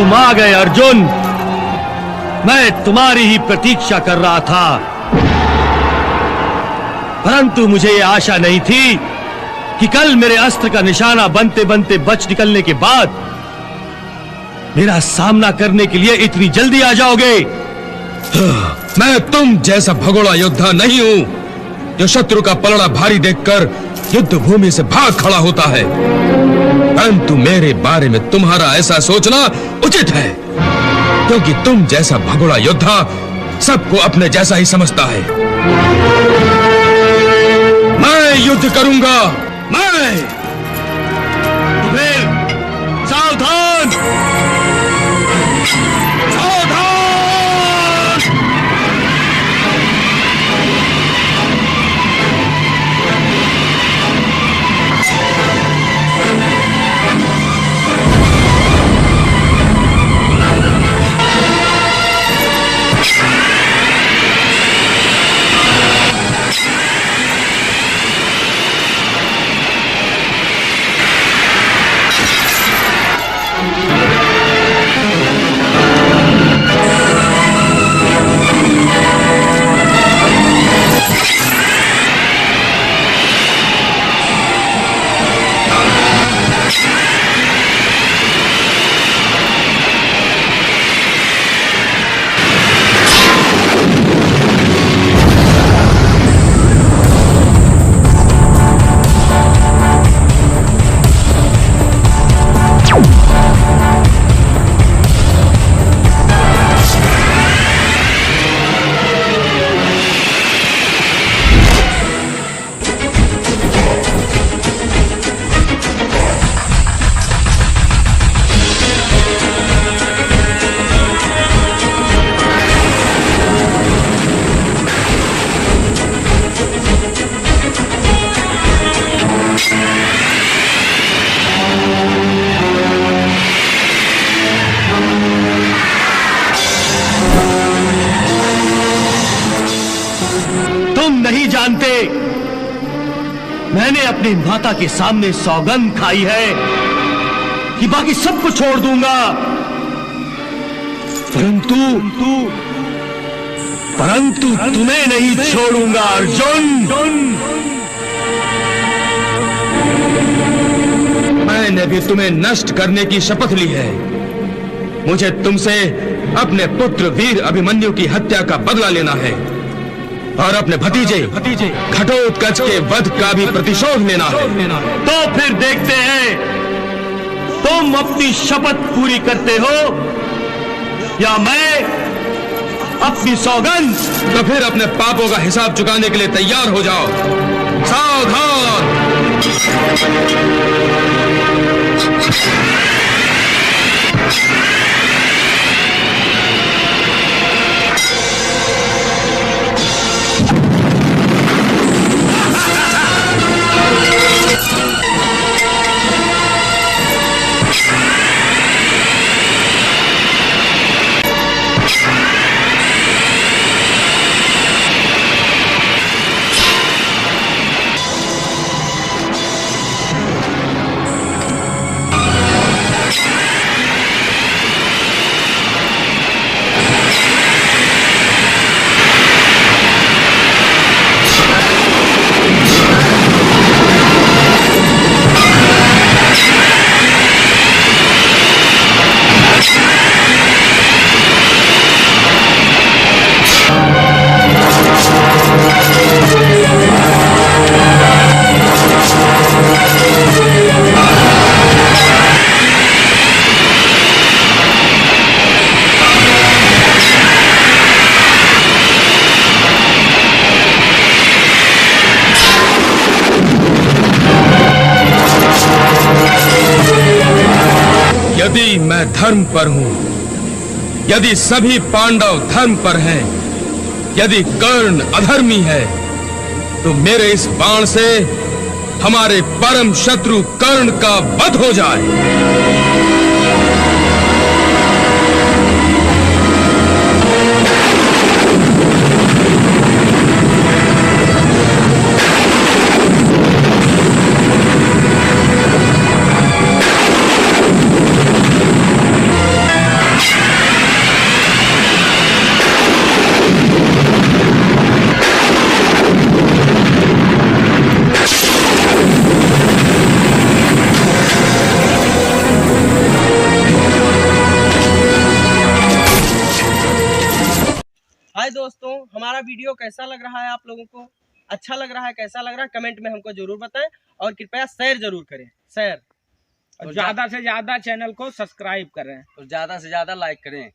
तुम आ गए अर्जुन। मैं तुम्हारी ही प्रतीक्षा कर रहा था, परंतु मुझे यह आशा नहीं थी कि कल मेरे अस्त्र का निशाना बनते बनते बच निकलने के बाद मेरा सामना करने के लिए इतनी जल्दी आ जाओगे। मैं तुम जैसा भगोड़ा योद्धा नहीं हूं जो शत्रु का पलड़ा भारी देखकर युद्ध भूमि से भाग खड़ा होता है, परंतु मेरे बारे में तुम्हारा ऐसा सोचना उचित है, क्योंकि तुम जैसा भगोड़ा योद्धा सबको अपने जैसा ही समझता है। मैं युद्ध करूंगा, मैं। फिर सावधान, सावधान। नहीं जानते, मैंने अपनी माता के सामने सौगंध खाई है कि बाकी सबको छोड़ दूंगा, परंतु तुम्हें नहीं छोड़ूंगा अर्जुन। मैंने भी तुम्हें नष्ट करने की शपथ ली है। मुझे तुमसे अपने पुत्र वीर अभिमन्यु की हत्या का बदला लेना है और अपने भतीजे घटोत्कच के वध का भी प्रतिशोध लेना है। तो फिर देखते हैं तुम अपनी शपथ पूरी करते हो या मैं अपनी सौगंध। तो फिर अपने पापों का हिसाब चुकाने के लिए तैयार हो जाओ। सावधान। यदि मैं धर्म पर हूं, यदि सभी पांडव धर्म पर हैं, यदि कर्ण अधर्मी है, तो मेरे इस बाण से हमारे परम शत्रु कर्ण का वध हो जाए। हमारा वीडियो कैसा लग रहा है, आप लोगों को अच्छा लग रहा है, कैसा लग रहा है, कमेंट में हमको जरूर बताएं और कृपया शेयर जरूर करें, शेयर और ज्यादा से ज्यादा चैनल को सब्सक्राइब करें और ज्यादा से ज्यादा लाइक करें।